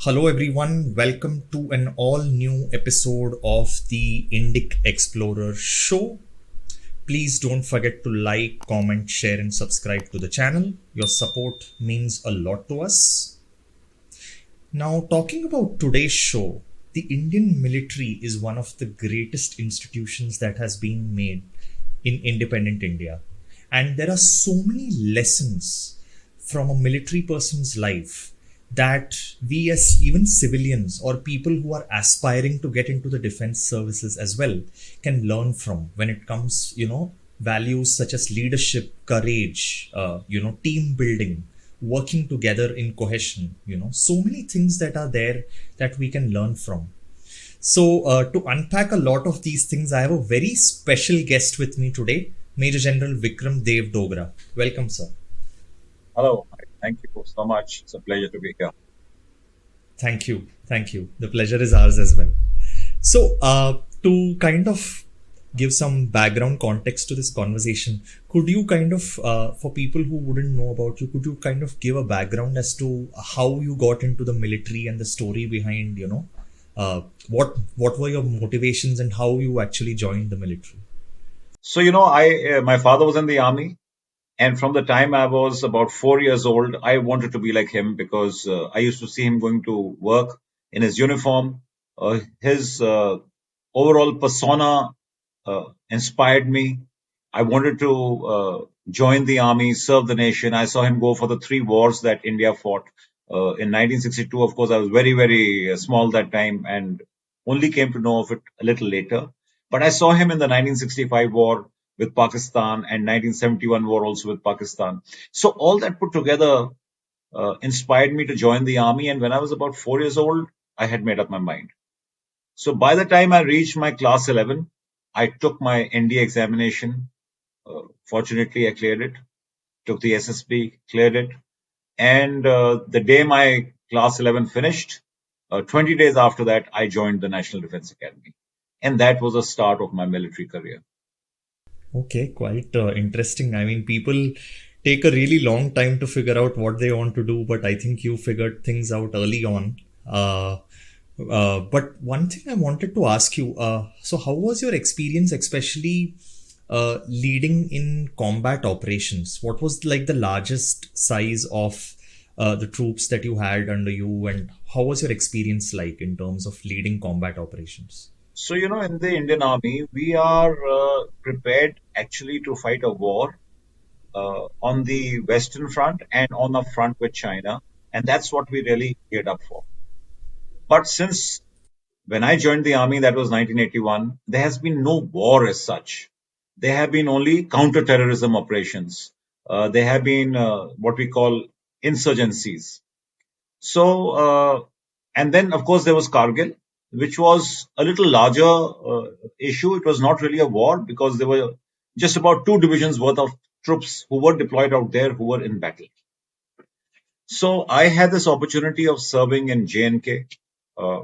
Hello, everyone. Welcome to an all new episode of the Indic Explorer show. Please don't forget to like, comment, share, and subscribe to the channel. Your support means a lot to us. Now, talking about today's show, the Indian military is one of the greatest institutions that has been made in independent India. And there are so many lessons from a military person's life that we, as even civilians or people who are aspiring to get into the defense services as well, can learn from when it comes, values such as leadership, courage, team building, working together in cohesion, so many things that are there that we can learn from. So, to unpack a lot of these things, I have a very special guest with me today, Major General Vikram Dev Dogra. Welcome, sir. Hello. Thank you so much. It's a pleasure to be here. Thank you. Thank you. The pleasure is ours as well. So, to kind of give some background context to this conversation, could you kind of, for people who wouldn't know about you, could you kind of give a background as to how you got into the military and the story behind, what were your motivations and how you actually joined the military? So, my father was in the army, and from the time I was about 4 years old, I wanted to be like him because I used to see him going to work in his uniform. His overall persona inspired me. I wanted to join the army, serve the nation. I saw him go for the three wars that India fought. In 1962, of course, I was very, very small that time and only came to know of it a little later. But I saw him in the 1965 war with Pakistan and 1971 war also with Pakistan. So all that put together inspired me to join the army. And when I was about 4 years old, I had made up my mind. So by the time I reached my class 11, I took my ND examination. Fortunately, I cleared it. Took the SSB, cleared it. And the day my class 11 finished, 20 days after that, I joined the National Defense Academy. And that was the start of my military career. Okay, quite interesting. I mean, people take a really long time to figure out what they want to do, but I think you figured things out early on. But one thing I wanted to ask you, so how was your experience, especially leading in combat operations? What was like the largest size of the troops that you had under you, and how was your experience like in terms of leading combat operations? So, in the Indian Army, we are prepared actually to fight a war on the Western Front and on the front with China. And that's what we really geared up for. But since when I joined the army, that was 1981, there has been no war as such. There have been only counter-terrorism operations. There have been what we call insurgencies. So, and then of course there was Kargil, which was a little larger issue. It was not really a war because there were just about two divisions worth of troops who were deployed out there who were in battle. So I had this opportunity of serving in J&K, uh,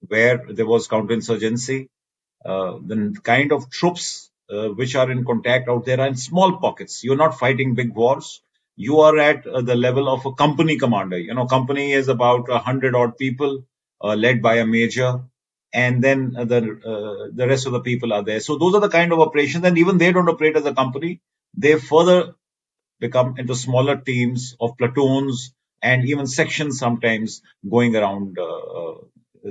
where there was counterinsurgency. The kind of troops which are in contact out there are in small pockets. You're not fighting big wars. You are at the level of a company commander. Company is about 100 odd people, led by a major, and then the rest of the people are there. So those are the kind of operations, and even they don't operate as a company. They further become into smaller teams of platoons and even sections sometimes going around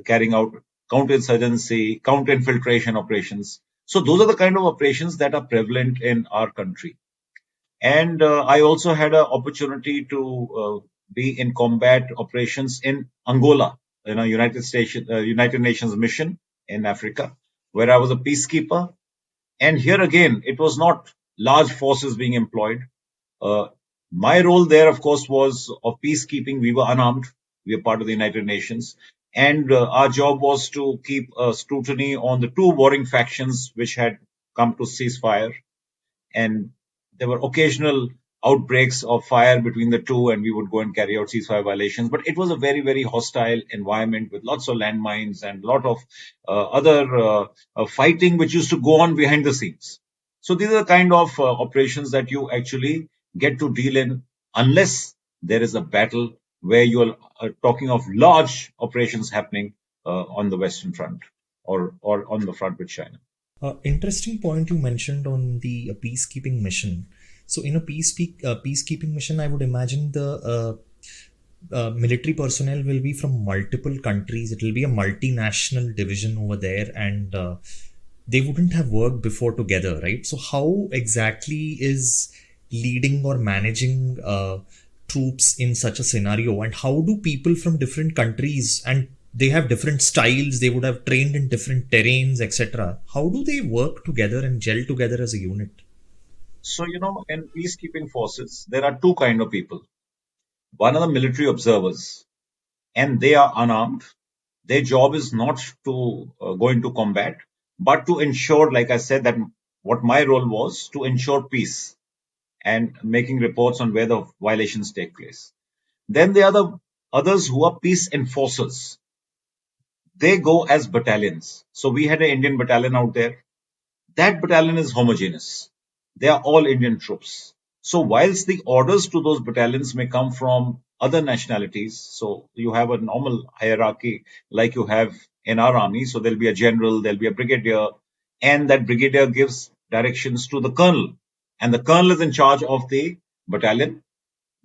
carrying out counterinsurgency, counter-infiltration operations. So those are the kind of operations that are prevalent in our country. And I also had an opportunity to be in combat operations in Angola, United Nations mission in Africa, where I was a peacekeeper. And here again, it was not large forces being employed. Uh, my role there, of course, was of peacekeeping. We were unarmed. We were part of the United Nations. And our job was to keep scrutiny on the two warring factions which had come to ceasefire. And there were occasional outbreaks of fire between the two, and we would go and carry out ceasefire violations. But it was a very, very hostile environment with lots of landmines and a lot of other fighting which used to go on behind the scenes. So these are the kind of operations that you actually get to deal in unless there is a battle where you are talking of large operations happening on the Western Front or on the front with China. Interesting point you mentioned on the peacekeeping mission. So, in a peacekeeping mission, I would imagine the military personnel will be from multiple countries. It will be a multinational division over there, and they wouldn't have worked before together, right? So, how exactly is leading or managing troops in such a scenario, and how do people from different countries and they have different styles, they would have trained in different terrains, etc. How do they work together and gel together as a unit? So, in peacekeeping forces, there are two kind of people. One are the military observers, and they are unarmed. Their job is not to go into combat, but to ensure, like I said, that what my role was to ensure peace and making reports on where the violations take place. Then there are the others who are peace enforcers. They go as battalions. So we had an Indian battalion out there. That battalion is homogeneous. They are all Indian troops. So whilst the orders to those battalions may come from other nationalities, so you have a normal hierarchy like you have in our army. So there'll be a general, there'll be a brigadier, and that brigadier gives directions to the colonel. And the colonel is in charge of the battalion.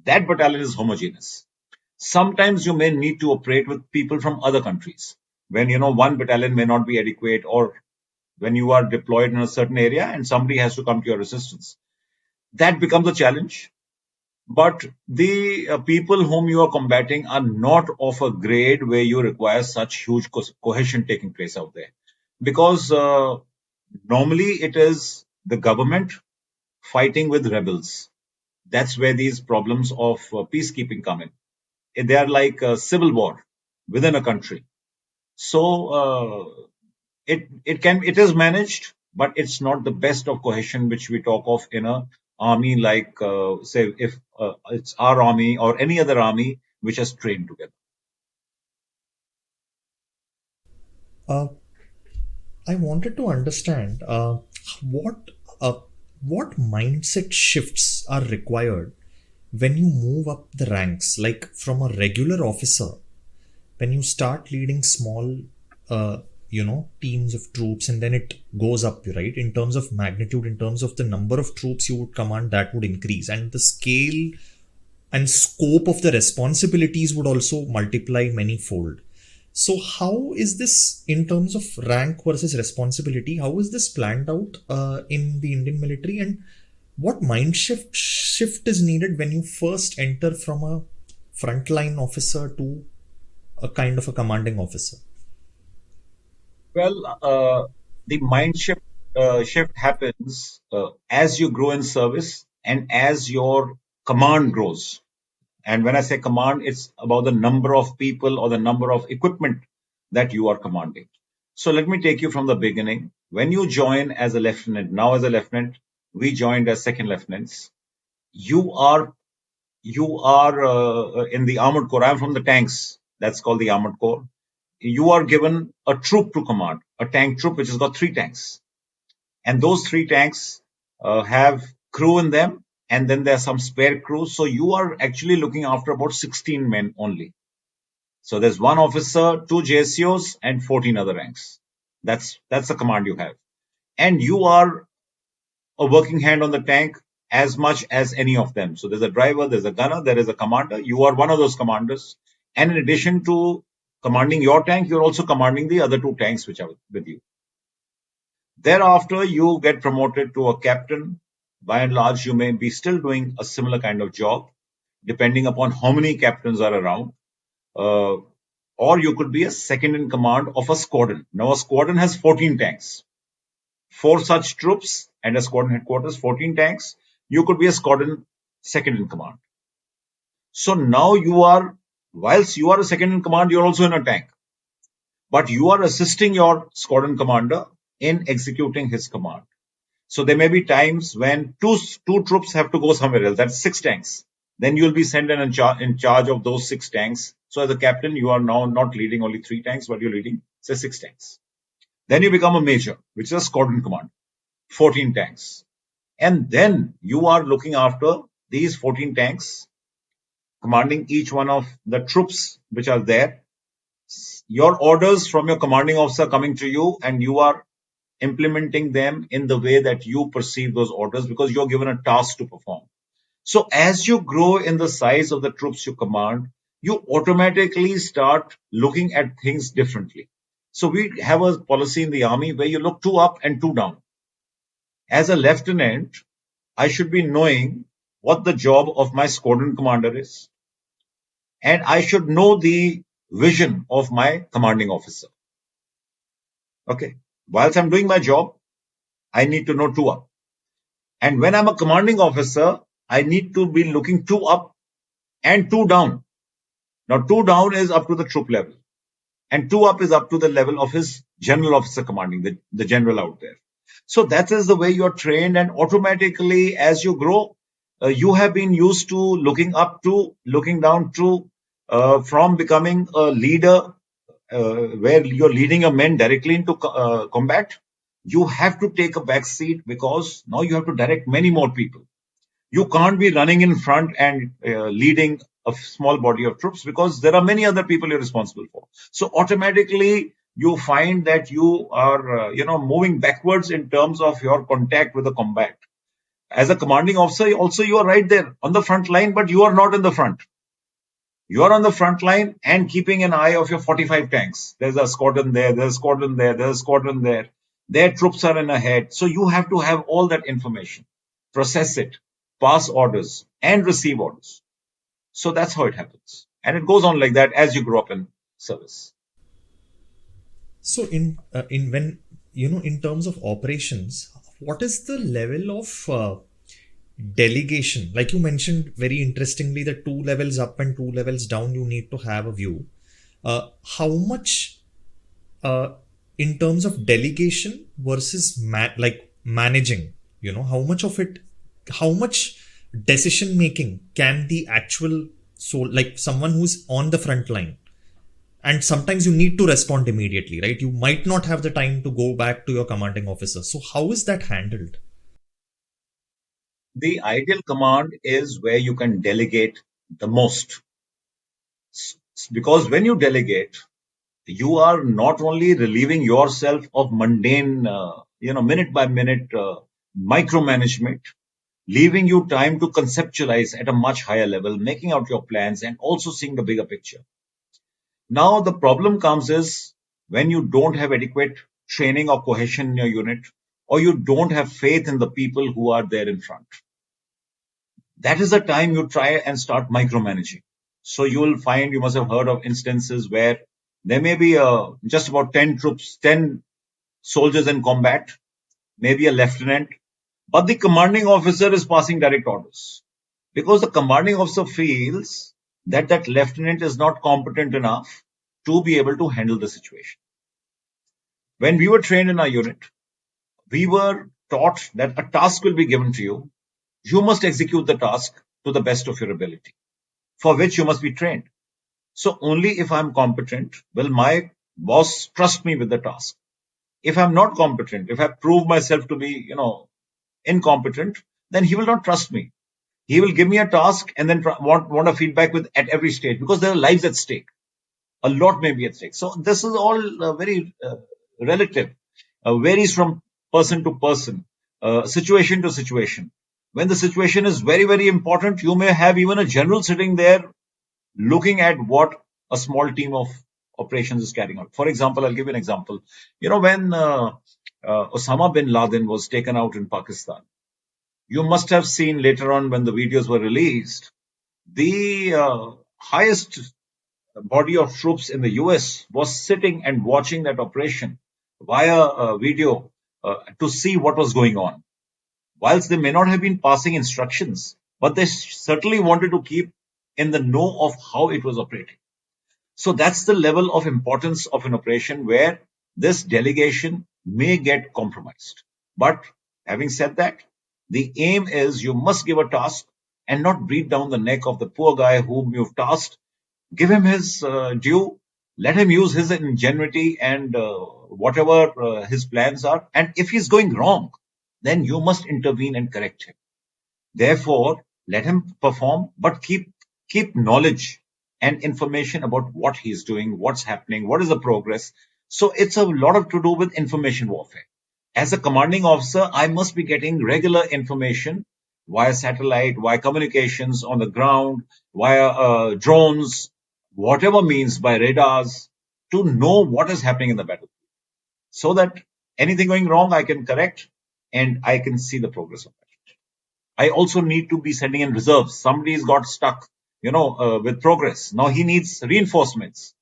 That battalion is homogeneous. Sometimes you may need to operate with people from other countries when one battalion may not be adequate, or when you are deployed in a certain area and somebody has to come to your assistance. That becomes a challenge. But the people whom you are combating are not of a grade where you require such huge cohesion taking place out there. Because normally it is the government fighting with rebels. That's where these problems of peacekeeping come in. They are like a civil war within a country. So it is managed, but it's not the best of cohesion which we talk of in a army like say if it's our army or any other army which has trained together. Uh, I wanted to understand what uh, what mindset shifts are required when you move up the ranks, like from a regular officer, when you start leading small, uh, teams of troops, and then it goes up, right? In terms of magnitude, in terms of the number of troops you would command, that would increase, and the scale and scope of the responsibilities would also multiply many fold. So, how is this in terms of rank versus responsibility? How is this planned out in the Indian military, and what mind shift is needed when you first enter from a frontline officer to a kind of a commanding officer? Well, the shift happens as you grow in service and as your command grows. And when I say command, it's about the number of people or the number of equipment that you are commanding. So let me take you from the beginning. When you join as a lieutenant, now as a lieutenant, we joined as second lieutenants. You are in the armored corps. I'm from the tanks. That's called the armored corps. You are given a troop to command, a tank troop which has got 3 tanks, and those 3 tanks have crew in them, and then there are some spare crews. So you are actually looking after about 16 men only. So there's one officer, 2 JSOs, and 14 other ranks. That's the command you have, and you are a working hand on the tank as much as any of them. So there's a driver, there's a gunner, there is a commander. You are one of those commanders, and in addition to commanding your tank, you're also commanding the other 2 tanks which are with you. Thereafter, you get promoted to a captain. By and large, you may be still doing a similar kind of job, depending upon how many captains are around. Uh, or you could be a second in command of a squadron. Now, a squadron has 14 tanks, 4 such troops, and a squadron headquarters, 14 tanks. You could be a squadron second in command. So now whilst you are a second in command, you're also in a tank, but you are assisting your squadron commander in executing his command. So there may be times when two troops have to go somewhere else. That's 6 tanks. Then you'll be sent in charge of those 6 tanks. So as a captain, you are now not leading only 3 tanks, but you're leading, say, 6 tanks. Then you become a major, which is a squadron command, 14 tanks. And then you are looking after these 14 tanks commanding each one of the troops which are there. Your orders from your commanding officer coming to you, and you are implementing them in the way that you perceive those orders because you're given a task to perform. So as you grow in the size of the troops you command, you automatically start looking at things differently. So we have a policy in the army where you look two up and two down. As a lieutenant, I should be knowing what the job of my squadron commander is, and I should know the vision of my commanding officer. Okay. Whilst I'm doing my job, I need to know two up. And when I'm a commanding officer, I need to be looking two up and two down. Now, two down is up to the troop level, and two up is up to the level of his general officer commanding, the general out there. So that is the way you're trained, and automatically, as you grow, you have been used to looking up to, looking down to, from becoming a leader where you're leading your men directly into combat. You have to take a back seat because now you have to direct many more people. You can't be running in front and leading a small body of troops because there are many other people you're responsible for. So automatically you find that you are, moving backwards in terms of your contact with the combat. As a commanding officer, also you are right there on the front line, but you are not in the front. You are on the front line and keeping an eye of your 45 tanks. There's a squadron there, there's a squadron there, there's a squadron there. Their troops are in ahead. So you have to have all that information, process it, pass orders, and receive orders. So that's how it happens. And it goes on like that as you grow up in service. So in when in terms of operations, what is the level of delegation? Like you mentioned very interestingly, the two levels up and two levels down, you need to have a view. How much in terms of delegation versus like managing? How much of it, how much decision making can the actual like someone who's on the front line, and sometimes you need to respond immediately, right? You might not have the time to go back to your commanding officer. So how is that handled? The ideal command is where you can delegate the most. Because when you delegate, you are not only relieving yourself of mundane, minute by minute micromanagement, leaving you time to conceptualize at a much higher level, making out your plans, and also seeing the bigger picture. Now, the problem comes is when you don't have adequate training or cohesion in your unit, or you don't have faith in the people who are there in front. That is the time you try and start micromanaging. So you will find, you must have heard of instances where there may be just about 10 troops, 10 soldiers in combat, maybe a lieutenant, but the commanding officer is passing direct orders because the commanding officer feels that that lieutenant is not competent enough to be able to handle the situation. When we were trained in our unit, we were taught that a task will be given to you. You must execute the task to the best of your ability, for which you must be trained. So only if I'm competent will my boss trust me with the task. If I'm not competent, if I prove myself to be, incompetent, then he will not trust me. He will give me a task and then want a feedback with at every stage because there are lives at stake. A lot may be at stake. So this is all very relative, varies from person to person, situation to situation. When the situation is very, very important, you may have even a general sitting there looking at what a small team of operations is carrying out. For example, I'll give you an example. When Osama bin Laden was taken out in Pakistan, you must have seen later on when the videos were released, the highest body of troops in the US was sitting and watching that operation via video to see what was going on. Whilst they may not have been passing instructions, but they certainly wanted to keep in the know of how it was operating. So that's the level of importance of an operation where this delegation may get compromised. But having said that, the aim is you must give a task and not breathe down the neck of the poor guy whom you've tasked. Give him his due. Let him use his ingenuity and whatever his plans are. And if he's going wrong, then you must intervene and correct him. Therefore, let him perform, but keep keep knowledge and information about what he's doing, what's happening, what is the progress. So it's a lot of to do with information warfare. As a commanding officer, I must be getting regular information via satellite, via communications on the ground, via drones, whatever means by radars, to know what is happening in the battle, so that anything going wrong, I can correct and I can see the progress of it. I also need to be sending in reserves. Somebody's got stuck, with progress. Now he needs reinforcements.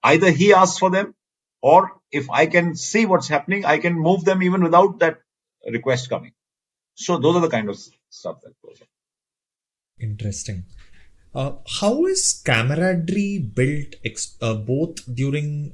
Either he asks for them, or if I can see what's happening, I can move them even without that request coming. So those are the kind of stuff that goes on. Interesting. How is camaraderie built both during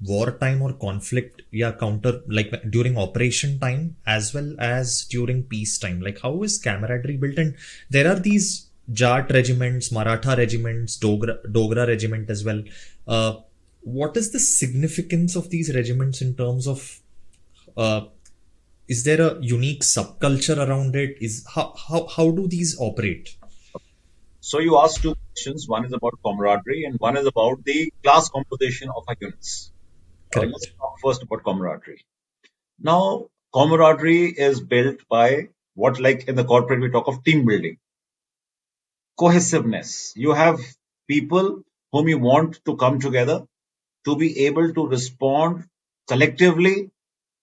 wartime or conflict, yeah, counter, like during operation time as well as during peace time? Like, how is camaraderie built? And there are these Jat regiments, Maratha regiments, Dogra regiment as well. Uh, what is the significance of these regiments in terms of uh, is there a unique subculture around it? Is how do these operate? So you asked two questions. One is about camaraderie, and one is about the class composition of our units. Let's Correct. talk first about camaraderie. Now, camaraderie is built by what, like in the corporate, we talk of team building, cohesiveness. You have people whom you want to come together to be able to respond collectively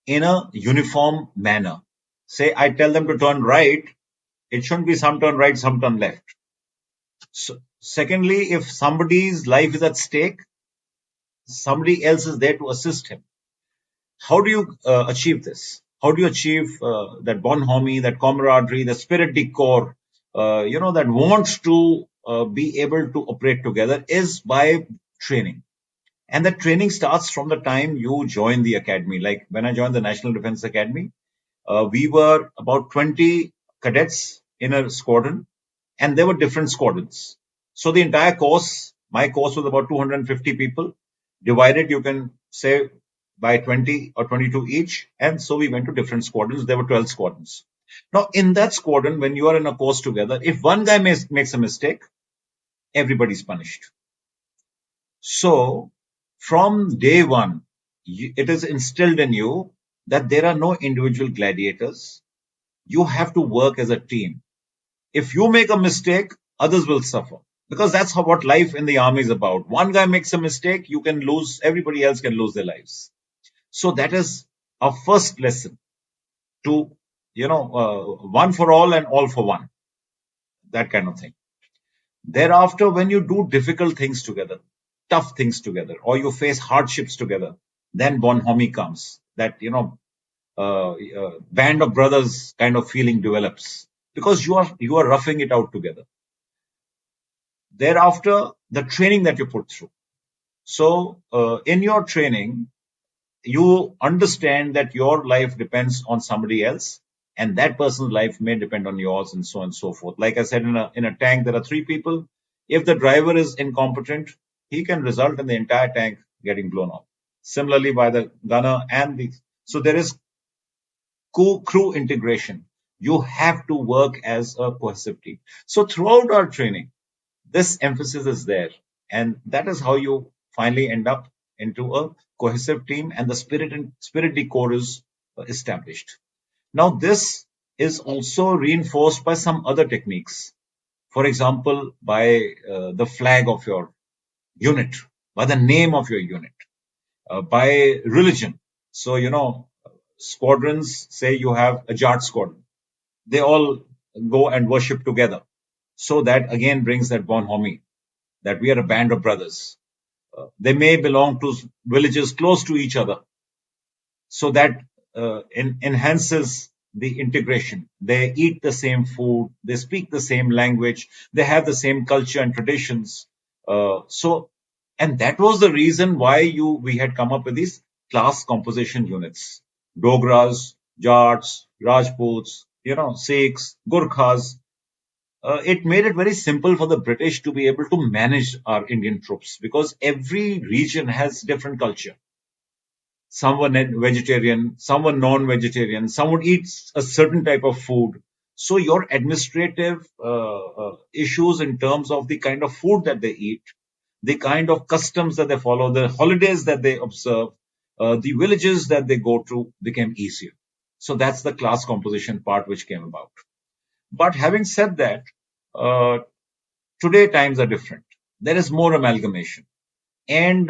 in a uniform manner. Say, I tell them to turn right, it shouldn't be some turn right, some turn left. So, secondly, if somebody's life is at stake, somebody else is there to assist him. How do you achieve this? How do you achieve that bonhomie, that camaraderie, the spirit de corps, that wants to be able to operate together is by training. And that training starts from the time you join the academy. Like when I joined the National Defense Academy, we were about 20 cadets in a squadron, and there were different squadrons. So the entire course, my course was about 250 people, divided, you can say, by 20 or 22 each. And so we went to different squadrons. There were 12 squadrons. Now, in that squadron, when you are in a course together, if one guy makes a mistake, everybody's punished. So, from day one, it is instilled in you that there are no individual gladiators. You have to work as a team. If you make a mistake, others will suffer. Because that's what life in the army is about. One guy makes a mistake, you can lose, everybody else can lose their lives. So that is our first lesson to, one for all and all for one, that kind of thing. Thereafter, when you do difficult things together, tough things together, or you face hardships together, then bonhomie comes. That, band of brothers kind of feeling develops because you are roughing it out together. Thereafter, the training that you put through. So, in your training, you understand that your life depends on somebody else, and that person's life may depend on yours, and so on and so forth. Like I said, in a tank, there are three people. If the driver is incompetent, he can result in the entire tank getting blown up. Similarly, by the gunner so there is crew integration. You have to work as a cohesive team. So throughout our training, this emphasis is there, and that is how you finally end up into a cohesive team, and the spirit de corps is established. Now, this is also reinforced by some other techniques. For example, by the flag of your unit, by the name of your unit, by religion. So, squadrons, say you have a Jat squadron, they all go and worship together. So that again brings that bonhomie, that we are a band of brothers. They may belong to villages close to each other, so that enhances the integration. They eat the same food, they speak the same language, they have the same culture and traditions. And that was the reason why we had come up with these class composition units: Dogras, Jats, Rajputs, Sikhs, Gurkhas. It made it very simple for the British to be able to manage our Indian troops, because every region has different culture. Some were vegetarian, some were non-vegetarian, some would eat a certain type of food. So your administrative issues in terms of the kind of food that they eat, the kind of customs that they follow, the holidays that they observe, the villages that they go to became easier. So that's the class composition part which came about. But having said that, uh, today times are different. There is more amalgamation. And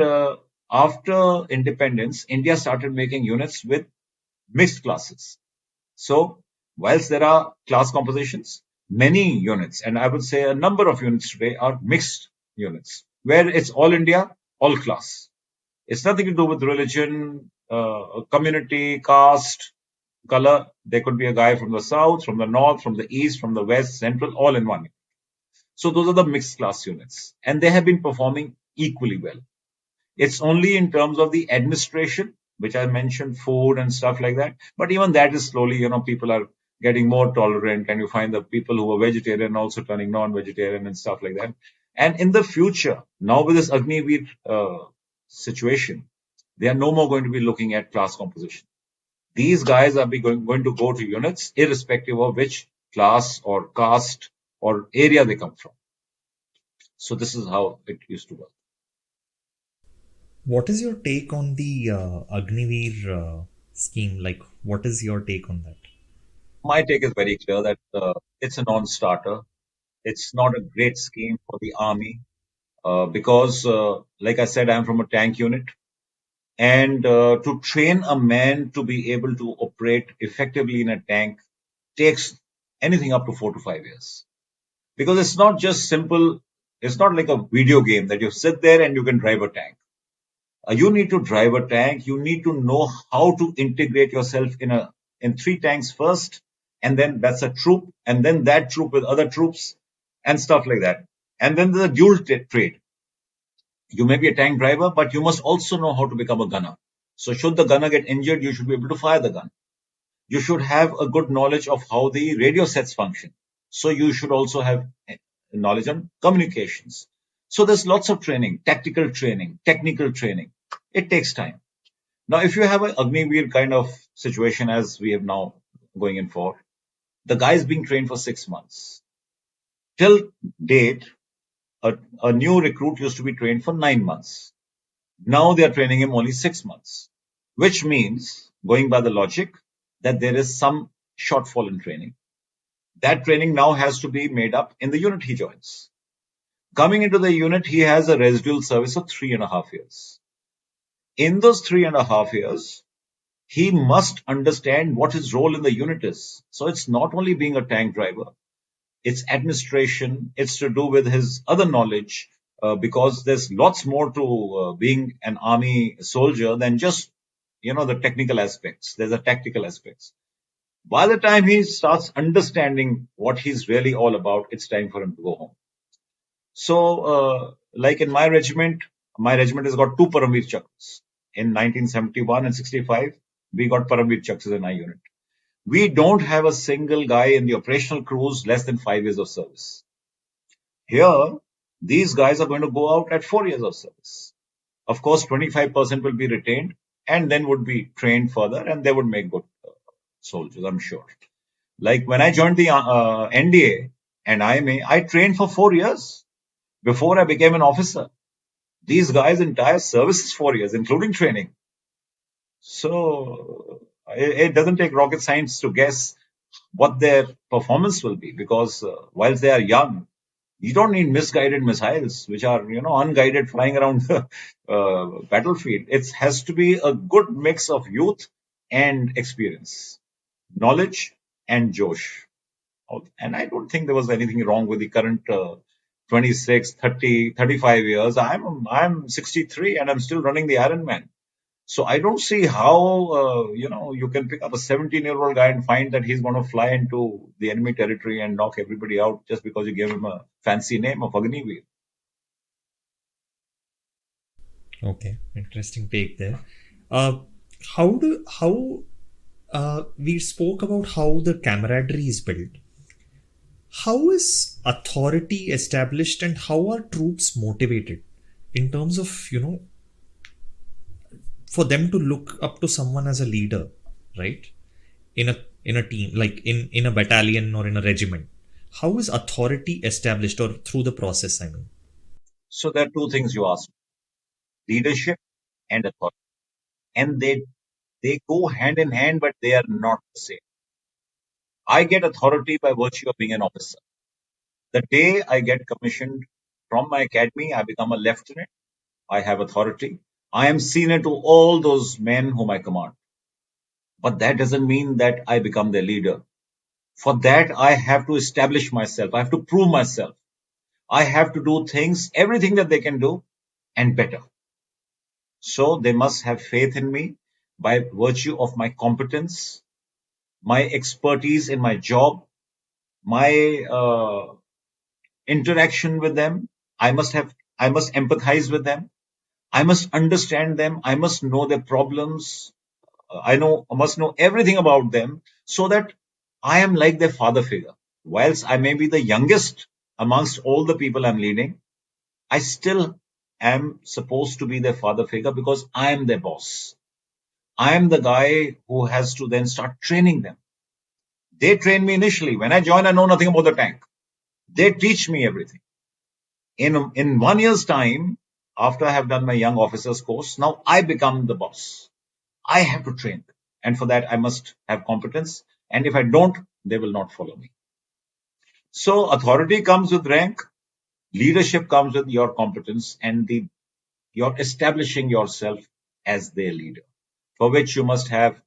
after independence, India started making units with mixed classes. So, whilst there are class compositions, many units, and I would say a number of units today are mixed units, where it's all India, all class. It's nothing to do with religion, community, caste, color. There could be a guy from the south, from the north, from the east, from the west, central, all in one. So those are the mixed class units, and they have been performing equally well. It's only in terms of the administration, which I mentioned, food and stuff like that. But even that is slowly, people are getting more tolerant, and you find the people who are vegetarian also turning non-vegetarian and stuff like that. And in the future, now with this Agniveer situation, they are no more going to be looking at class composition. These guys are going to go to units irrespective of which class or caste or area they come from. So this is how it used to work. What is your take on the Agniveer scheme? Like, what is your take on that? My take is very clear that it's a non-starter. It's not a great scheme for the army because, like I said, I'm from a tank unit. And to train a man to be able to operate effectively in a tank takes anything up to 4 to 5 years. Because it's not just simple, it's not like a video game that you sit there and you can drive a tank. You need to drive a tank. You need to know how to integrate yourself in three tanks first, and then that's a troop, and then that troop with other troops, and stuff like that. And then there's a dual trade. You may be a tank driver, but you must also know how to become a gunner. So, should the gunner get injured, you should be able to fire the gun. You should have a good knowledge of how the radio sets function. So, you should also have knowledge on communications. So, there's lots of training, tactical training, technical training. It takes time. Now, if you have an Agniveer kind of situation as we have now going in for, the guy is being trained for 6 months. Till date, a new recruit used to be trained for 9 months. Now they are training him only 6 months, which means, going by the logic, that there is some shortfall in training. That training now has to be made up in the unit he joins. Coming into the unit, he has a residual service of 3.5 years. In those 3.5 years, he must understand what his role in the unit is. So it's not only being a tank driver, it's administration, it's to do with his other knowledge, because there's lots more to being an army soldier than just, the technical aspects. There's a tactical aspects. By the time he starts understanding what he's really all about, it's time for him to go home. So, like in my regiment has got two Paramveer Chakras. In 1971 and 65, we got Paramveer Chakras in our unit. We don't have a single guy in the operational crews less than 5 years of service. Here, these guys are going to go out at 4 years of service. Of course, 25% will be retained and then would be trained further, and they would make good soldiers, I'm sure. Like when I joined the NDA and IMA, I trained for 4 years before I became an officer. These guys' entire service is 4 years, including training. So it doesn't take rocket science to guess what their performance will be, because whilst they are young, you don't need misguided missiles, which are, unguided flying around the battlefield. It has to be a good mix of youth and experience, knowledge and Josh. And I don't think there was anything wrong with the current 26, 30, 35 years. I'm 63 and I'm still running the IRONMAN. So I don't see how you can pick up a 17-year-old guy and find that he's going to fly into the enemy territory and knock everybody out just because you gave him a fancy name of Agniveer. Okay, interesting take there. Uh, how we spoke about how the camaraderie is built. How is authority established and how are troops motivated in terms of, for them to look up to someone as a leader, right? In a in a team, like in a battalion or in a regiment? How is authority established, or through the process, I mean? So there are two things you asked: leadership and authority. And they go hand in hand, but they are not the same. I get authority by virtue of being an officer. The day I get commissioned from my academy, I become a lieutenant. I have authority. I am senior to all those men whom I command. But that doesn't mean that I become their leader. For that, I have to establish myself. I have to prove myself. I have to do things, everything that they can do, and better. So they must have faith in me by virtue of my competence, my expertise in my job, my interaction with them. I must empathize with them. I must understand them. I must know their problems. I must know everything about them so that I am like their father figure. Whilst I may be the youngest amongst all the people I'm leading, I still am supposed to be their father figure because I am their boss. I am the guy who has to then start training them. They train me initially. When I join, I know nothing about the tank. They teach me everything. In 1 year's time, after I have done my young officers course, now I become the boss. I have to train them. And for that, I must have competence. And if I don't, they will not follow me. So authority comes with rank. Leadership comes with your competence and you're establishing yourself as their leader, for which you must have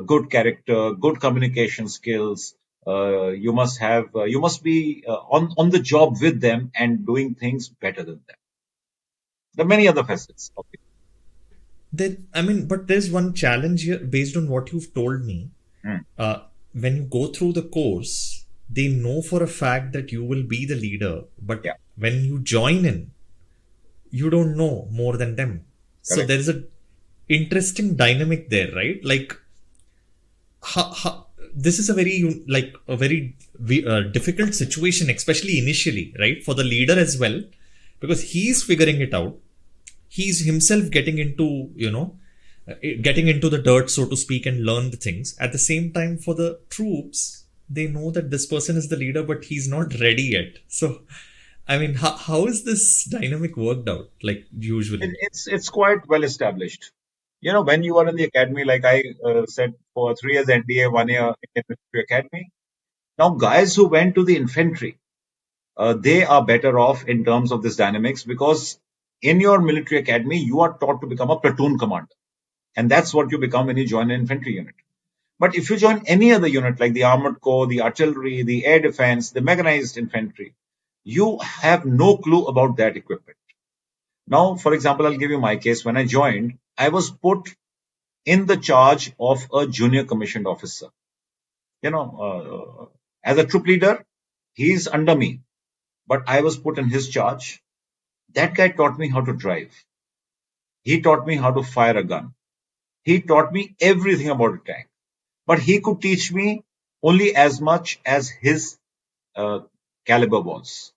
good character, good communication skills. You must be on the job with them and doing things better than them. There are many other facets of it. Then, I mean, but there's one challenge here based on what you've told me. Hmm. When you go through the course, they know for a fact that you will be the leader, but Yeah, when you join in, you don't know more than them. So correct. there is a interesting dynamic there, right? Like, this is a very difficult situation, especially initially, right, for the leader as well, because he's figuring it out. He's himself getting into, getting into the dirt, so to speak, and learn the things. At the same time, for the troops, they know that this person is the leader, but he's not ready yet. So, I mean, how is this dynamic worked out, like, usually? It's quite well established. When you are in the academy, like I said, for 3 years NDA, 1 year Indian Military Academy. Now, guys who went to the infantry, they are better off in terms of this dynamics because in your military academy, you are taught to become a platoon commander. And that's what you become when you join an infantry unit. But if you join any other unit like the armored corps, the artillery, the air defense, the mechanized infantry, you have no clue about that equipment. Now, for example, I'll give you my case. When I joined, I was put in the charge of a junior commissioned officer. As a troop leader, he's under me, but I was put in his charge. That guy taught me how to drive. He taught me how to fire a gun. He taught me everything about a tank. But he could teach me only as much as his uh, caliber was,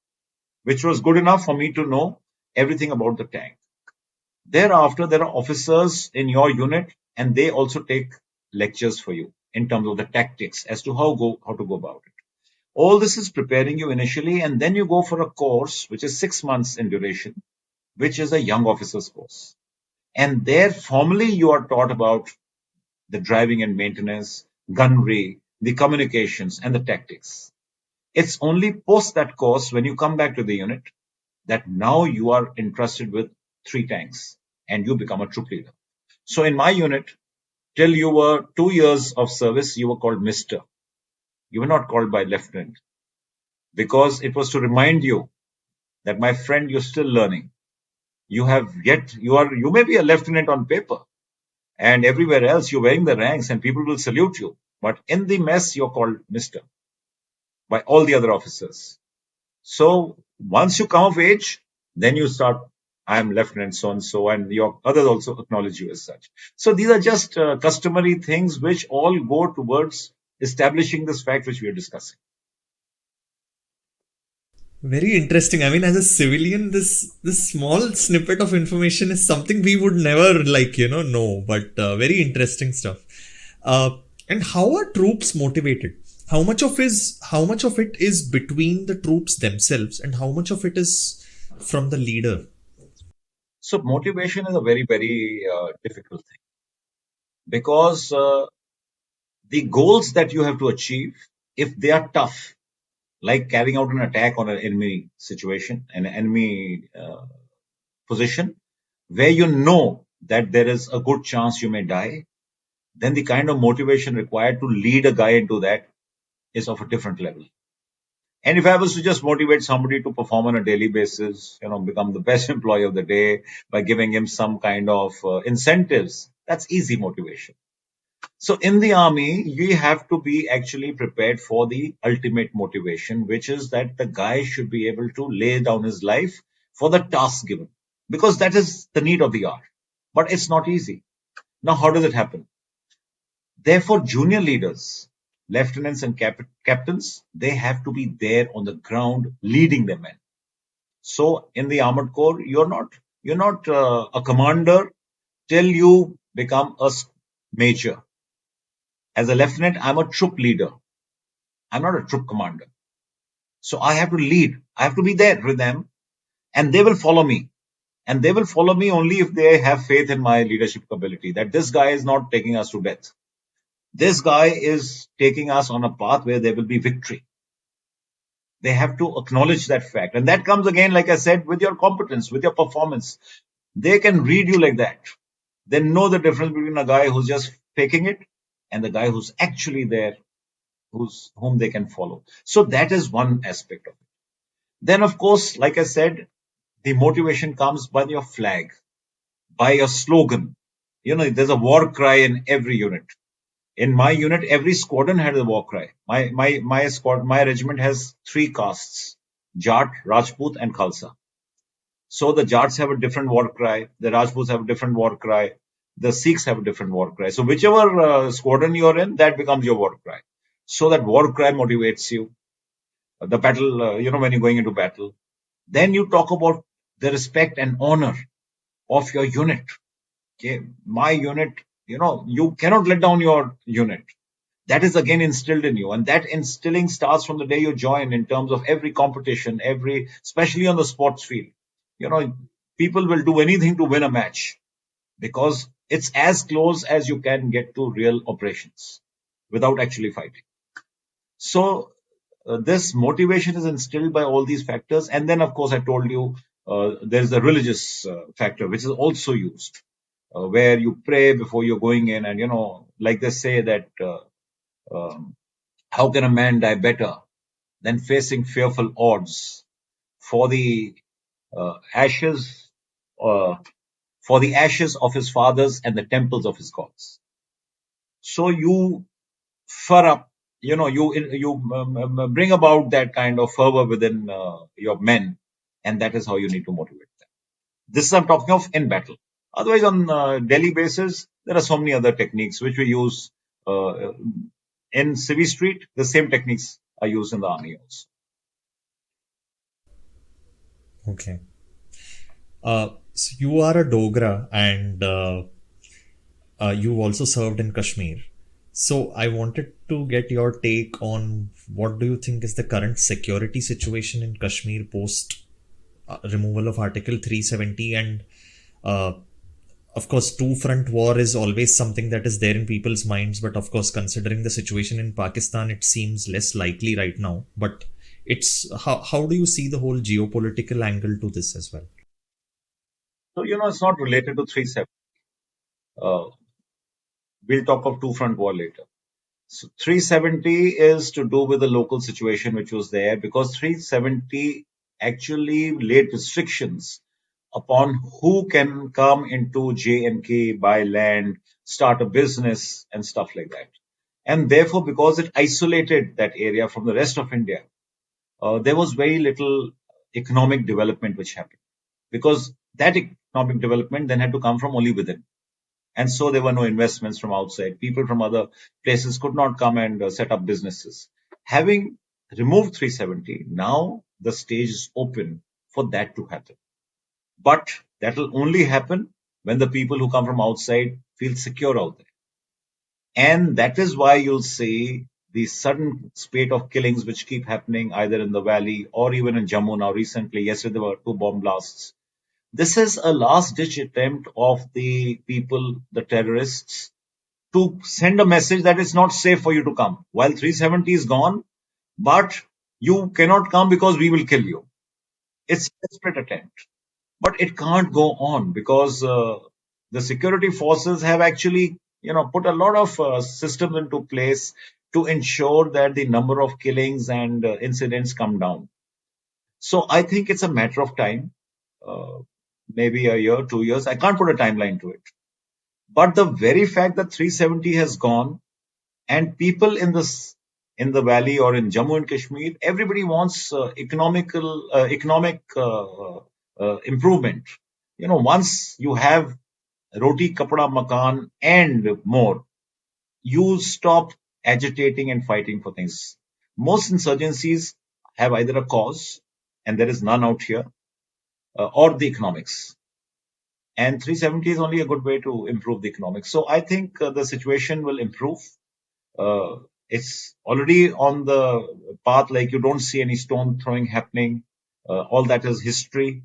which was good enough for me to know everything about the tank. Thereafter, there are officers in your unit, and they also take lectures for you in terms of the tactics as to how to go about it. All this is preparing you initially, and then you go for a course which is 6 months in duration, which is a young officers course. And there, formally, you are taught about the driving and maintenance, gunnery, the communications, and the tactics. It's only post that course when you come back to the unit that now you are entrusted with 3 tanks and you become a troop leader. So in my unit, till you were 2 years of service, you were called Mr. You were not called by lieutenant because it was to remind you that, my friend, you're still learning. You may be a lieutenant on paper, and everywhere else you're wearing the ranks and people will salute you. But in the mess, you're called Mr. by all the other officers. So once you come of age, then you start, I am Lieutenant so and so, and your others also acknowledge you as such. So these are just customary things which all go towards establishing this fact which we are discussing. Very interesting. I mean, as a civilian, this small snippet of information is something we would never, like, know. But very interesting stuff. Uh, And how are troops motivated? How much of it is between the troops themselves, and how much of it is from the leader? So motivation is a very, very difficult thing because the goals that you have to achieve, if they are tough, like carrying out an attack on an enemy situation, an enemy position, where you know that there is a good chance you may die, then the kind of motivation required to lead a guy into that is of a different level. And if I was to just motivate somebody to perform on a daily basis, become the best employee of the day by giving him some kind of incentives, that's easy motivation. So in the army, you have to be actually prepared for the ultimate motivation, which is that the guy should be able to lay down his life for the task given, because that is the need of the hour. But it's not easy. Now, how does it happen? Therefore, junior leaders, lieutenants and captains, they have to be there on the ground leading the men. So in the armored corps, you're not a commander till you become a major. As a lieutenant, I'm a troop leader. I'm not a troop commander. So I have to lead. I have to be there with them, and they will follow me. And they will follow me only if they have faith in my leadership ability, that this guy is not taking us to death. This guy is taking us on a path where there will be victory. They have to acknowledge that fact. And that comes again, like I said, with your competence, with your performance. They can read you like that. They know the difference between a guy who's just faking it and the guy who's actually there, whom they can follow. So that is one aspect of it. Then, of course, like I said, the motivation comes by your flag, by your slogan. There's a war cry in every unit. In my unit, every squadron had a war cry. My regiment has three castes: Jat, Rajput, and Khalsa. So the Jats have a different war cry, the Rajputs have a different war cry, the Sikhs have a different war cry. So whichever squadron you're in, that becomes your war cry. So that war cry motivates you. The battle, when you're going into battle. Then you talk about the respect and honor of your unit. Okay, my unit, you cannot let down your unit. That is again instilled in you, and that instilling starts from the day you join, in terms of every competition, especially on the sports field. You know, people will do anything to win a match because it's as close as you can get to real operations without actually fighting. So this motivation is instilled by all these factors, and then of course I told you there's the religious factor which is also used, where you pray before you're going in, and like they say that um, how can a man die better than facing fearful odds for the ashes, uh, for the ashes of his fathers and the temples of his gods. So you fur up, you bring about that kind of fervor within your men, and that is how you need to motivate them. This is I'm talking of in battle. Otherwise, on daily basis, there are so many other techniques which we use uh, in civil street. The same techniques are used in the army also. Okay. So you are a Dogra, and you also served in Kashmir. So I wanted to get your take on what do you think is the current security situation in Kashmir post removal of Article 370, and uh, of course two front war is always something that is there in people's minds, but of course considering the situation in Pakistan it seems less likely right now, but it's how do you see the whole geopolitical angle to this as well? So it's not related to 370. Uh, we'll talk of two front war later. So 370 is to do with the local situation which was there, because 370 actually laid restrictions upon who can come into J&K, buy land, start a business, and stuff like that. And therefore, because it isolated that area from the rest of India, there was very little economic development which happened, because that economic development then had to come from only within. And so there were no investments from outside. People from other places could not come and set up businesses. Having removed 370, now the stage is open for that to happen. But that will only happen when the people who come from outside feel secure out there. And that is why you'll see the sudden spate of killings which keep happening either in the valley or even in Jammu now recently. Yesterday there were two bomb blasts. This is a last ditch attempt of the people, the terrorists, to send a message that it's not safe for you to come. While 370 is gone, but you cannot come because we will kill you. It's a desperate attempt. But it can't go on because the security forces have actually, put a lot of systems into place to ensure that the number of killings and incidents come down. So I think it's a matter of time, uh, maybe a year, 2 years. I can't put a timeline to it. But the very fact that 370 has gone and people in the valley or in Jammu and Kashmir, everybody wants economic improvement. Once you have roti, kapda, makan, and more, you stop agitating and fighting for things. Most insurgencies have either a cause, and there is none out here, or the economics. And 370 is only a good way to improve the economics. So I think the situation will improve. uh, it's already on the path, like you don't see any stone throwing happening. All that is history.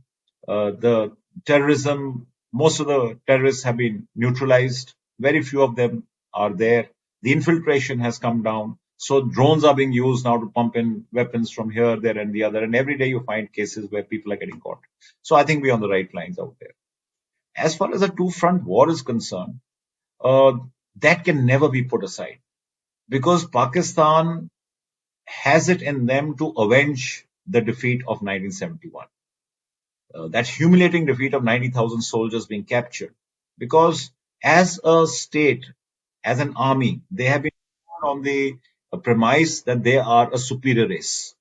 The terrorism, most of the terrorists have been neutralized. Very few of them are there. The infiltration has come down. So drones are being used now to pump in weapons from here, there, and the other. And every day you find cases where people are getting caught. So I think we're on the right lines out there. As far as a two-front war is concerned, uh, that can never be put aside because Pakistan has it in them to avenge the defeat of 1971, that humiliating defeat of 90,000 soldiers being captured. Because as a state, as an army, they have been on the premise that they are a superior race,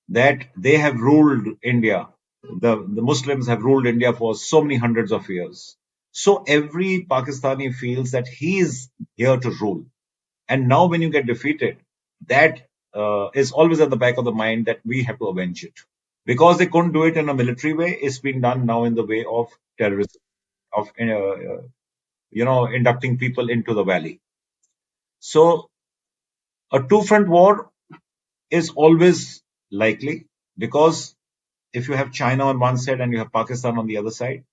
that they have ruled India. The Muslims have ruled India for so many hundreds of years. So every Pakistani feels that he is here to rule. And now, when you get defeated, that is always at the back of the mind that we have to avenge it. Because they couldn't do it in a military way, it's been done now in the way of terrorism, of inducting people into the valley. So a two-front war is always likely because if you have China on one side and you have Pakistan on the other side,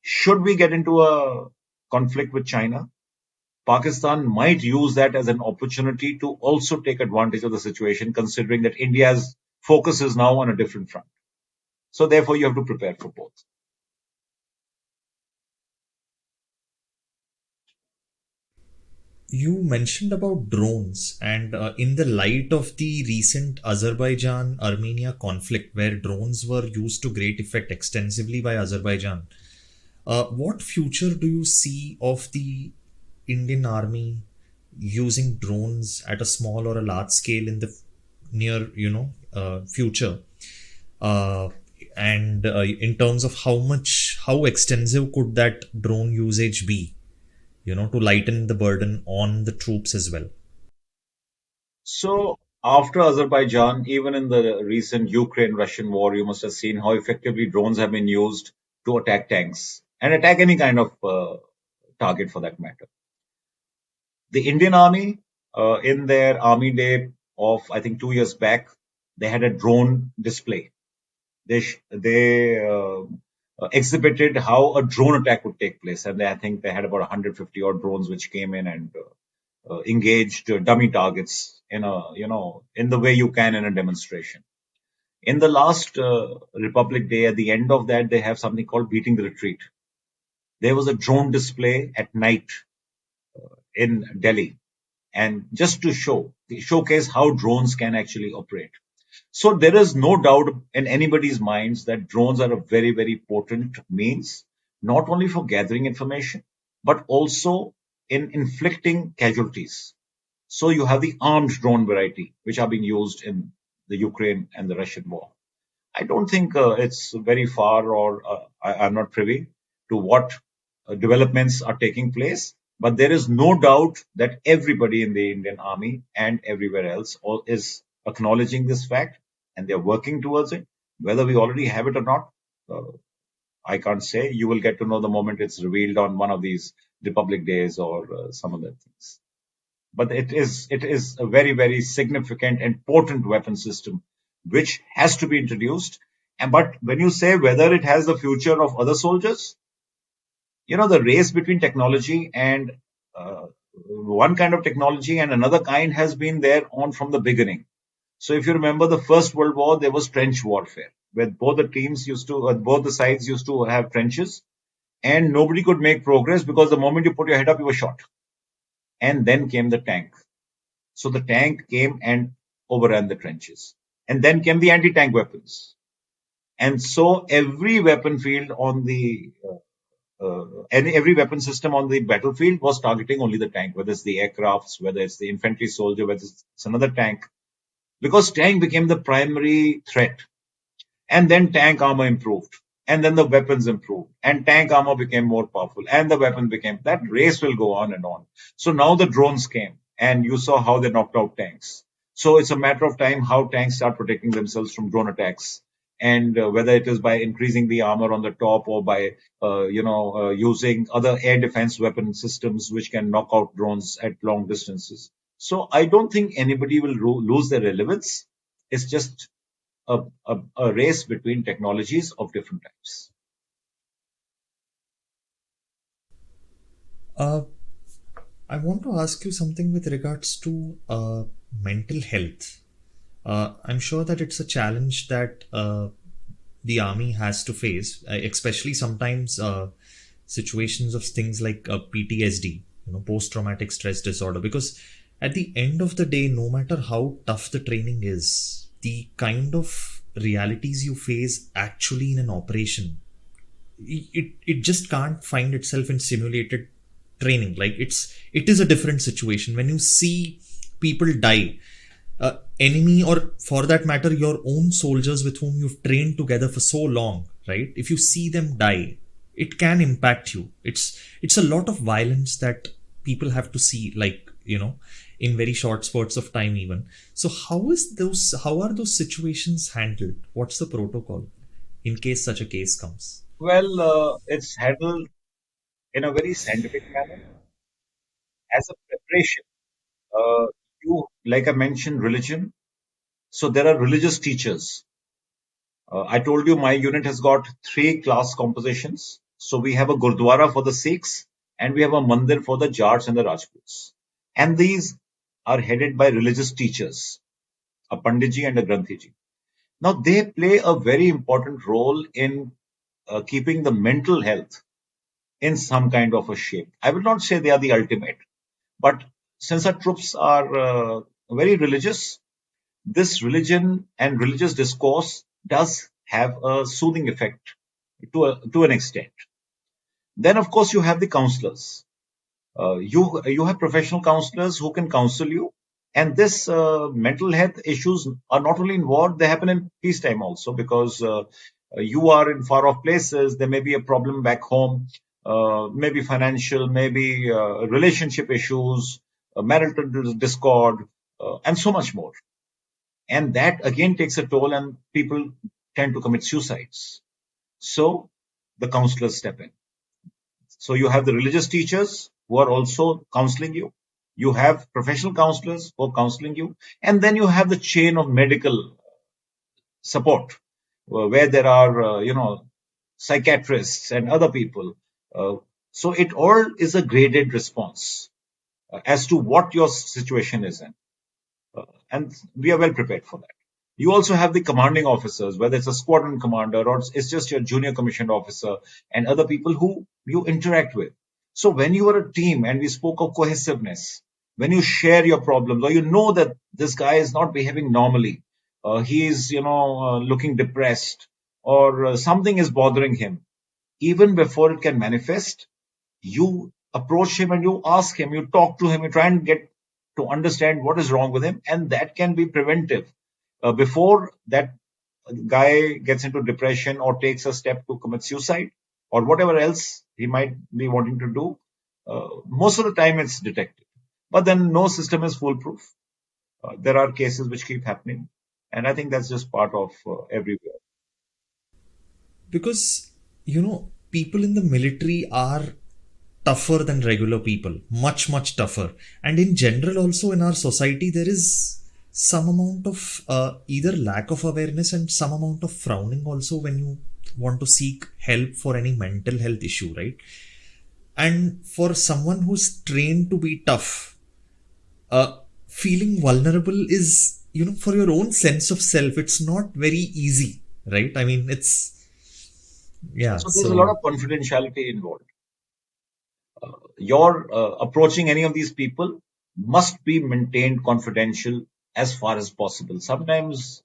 should we get into a conflict with China, Pakistan might use that as an opportunity to also take advantage of the situation, considering that India's focus is now on a different front. So, therefore, you have to prepare for both. You mentioned about drones, and in the light of the recent Azerbaijan Armenia conflict, where drones were used to great effect extensively by Azerbaijan, what future do you see of the Indian Army using drones at a small or a large scale in the near, future? Uh, and in terms of how extensive could that drone usage be? To lighten the burden on the troops as well. So, after Azerbaijan, even in the recent Ukraine Russian war, you must have seen how effectively drones have been used to attack tanks and attack any kind of target for that matter. The Indian Army, in their Army Day of, I think, 2 years back, they had a drone display. They exhibited how a drone attack would take place, and I think they had about 150 odd drones which came in and engaged dummy targets in the way you can in a demonstration. In the last Republic Day, at the end of that, they have something called beating the retreat. There was a drone display at night in Delhi, and just to showcase how drones can actually operate. So there is no doubt in anybody's minds that drones are a very, very potent means, not only for gathering information, but also in inflicting casualties. So you have the armed drone variety, which are being used in the Ukraine and the Russian war. I don't think it's very far, or I'm not privy to what developments are taking place. But there is no doubt that everybody in the Indian Army and everywhere else is acknowledging this fact, and they're working towards it. Whether we already have it or not, uh, I can't say. You will get to know the moment it's revealed on one of these Republic Days or some other things. But it is a very, very significant and potent weapon system which has to be introduced. And but when you say whether it has the future of other soldiers, the race between technology and one kind of technology and another kind has been there on from the beginning. So if you remember the First World War, there was trench warfare, where both the sides used to have trenches, and nobody could make progress because the moment you put your head up, you were shot. And then came the tank. So the tank came and overran the trenches. And then came the anti-tank weapons. And so every weapon field on the and every weapon system on the battlefield was targeting only the tank, whether it's the aircrafts, whether it's the infantry soldier, whether it's another tank, because tank became the primary threat. And then tank armor improved. And then the weapons improved. And tank armor became more powerful. And the weapons became. That race will go on and on. So now the drones came. And you saw how they knocked out tanks. So it's a matter of time how tanks start protecting themselves from drone attacks. And whether it is by increasing the armor on the top or by, using other air defense weapon systems which can knock out drones at long distances. So I don't think anybody will lose their relevance. It's just a race between technologies of different types. Uh, I want to ask you something with regards to mental health. I'm sure that it's a challenge that the army has to face, especially sometimes situations of things like PTSD, post-traumatic stress disorder. Because at the end of the day, no matter how tough the training is, the kind of realities you face actually in an operation, it just can't find itself in simulated training. Like it is a different situation when you see people die, enemy, or for that matter your own soldiers with whom you've trained together for so long, right? If you see them die, it can impact you. It's a lot of violence that people have to see, like, in very short spurts of time even. So how are those situations handled? What's the protocol in case such a case comes? Well, it's handled in a very scientific manner as a preparation. Uh, like I mentioned, religion. So there are religious teachers. I told you my unit has got three class compositions. So we have a Gurdwara for the Sikhs and we have a Mandir for the Jats and the Rajputs. And these are headed by religious teachers, a Panditji and a Granthiji. Now they play a very important role in keeping the mental health in some kind of a shape. I will not say they are the ultimate, but since our troops are very religious, this religion and religious discourse does have a soothing effect to an extent. Then, of course, you have the counselors. You have professional counselors who can counsel you, and this mental health issues are not only in war; they happen in peacetime also because you are in far off places. There may be a problem back home, maybe financial, maybe relationship issues, marital discord, and so much more. And that again takes a toll, and people tend to commit suicides. So the counselors step in. So you have the religious teachers who are also counseling you. You have professional counselors who are counseling you. And then you have the chain of medical support where there are, psychiatrists and other people. Uh, so it all is a graded response as to what your situation is in. And we are well prepared for that. You also have the commanding officers, whether it's a squadron commander or it's just your junior commissioned officer and other people who you interact with. So when you are a team and we spoke of cohesiveness, when you share your problems or you know that this guy is not behaving normally, he is, looking depressed or something is bothering him, even before it can manifest, you approach him and you ask him, you talk to him, you try and get to understand what is wrong with him, and that can be preventive before that guy gets into depression or takes a step to commit suicide or whatever else he might be wanting to do. Most of the time, it's detected, but then no system is foolproof. There are cases which keep happening, and I think that's just part of everywhere. Because people in the military are tougher than regular people, much, much tougher. And in general, also in our society, there is some amount of either lack of awareness and some amount of frowning also when you want to seek help for any mental health issue, right? And for someone who's trained to be tough, feeling vulnerable is, for your own sense of self, it's not very easy, right? I mean, yeah, So there's a lot so of confidentiality involved. Your approaching any of these people must be maintained confidential as far as possible. Sometimes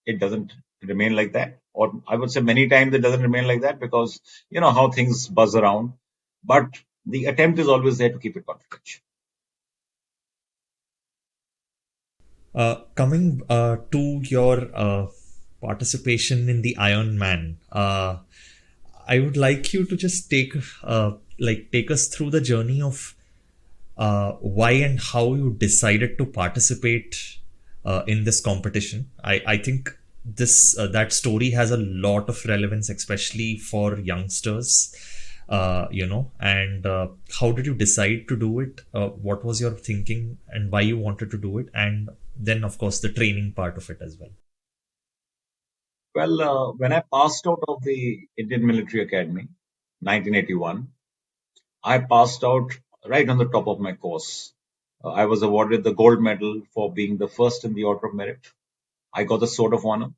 it doesn't remain like that, or I would say many times it doesn't remain like that because you know how things buzz around. But the attempt is always there to keep it confidential. Coming to your participation in the Iron Man, I would like you to just take us through the journey of why and how you decided to participate in this competition. I think this that story has a lot of relevance, especially for youngsters. And how did you decide to do it? What was your thinking and why you wanted to do it? And then, of course, the training part of it as well. Well, when I passed out of the Indian Military Academy, 1981, I passed out right on the top of my course. I was awarded the gold medal for being the first in the order of merit. I got the Sword of Honor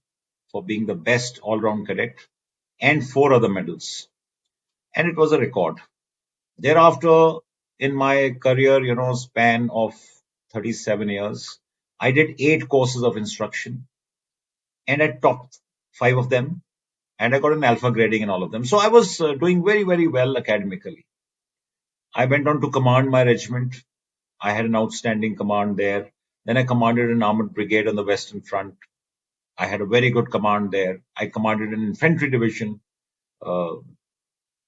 for being the best all-round cadet and four other medals. And it was a record. Thereafter, in my career, span of 37 years, I did 8 courses of instruction and I topped 5 of them and I got an alpha grading in all of them. So I was doing very, very well academically. I went on to command my regiment. I had an outstanding command there. Then I commanded an armored brigade on the Western Front. I had a very good command there. I commanded an infantry division, uh,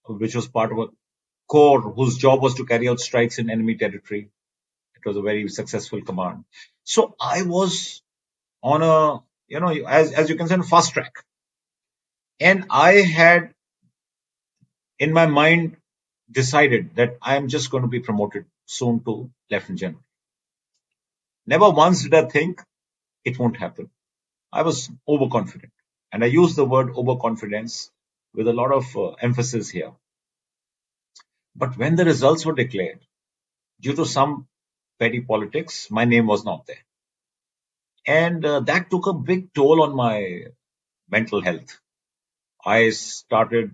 which was part of a corps whose job was to carry out strikes in enemy territory. It was a very successful command. So I was on a, as you can say, on a fast track. And I had in my mind decided that I am just going to be promoted soon to Lieutenant General. Never once did I think it won't happen. I was overconfident. And I use the word overconfidence with a lot of emphasis here. But when the results were declared, due to some petty politics, my name was not there. And that took a big toll on my mental health. I started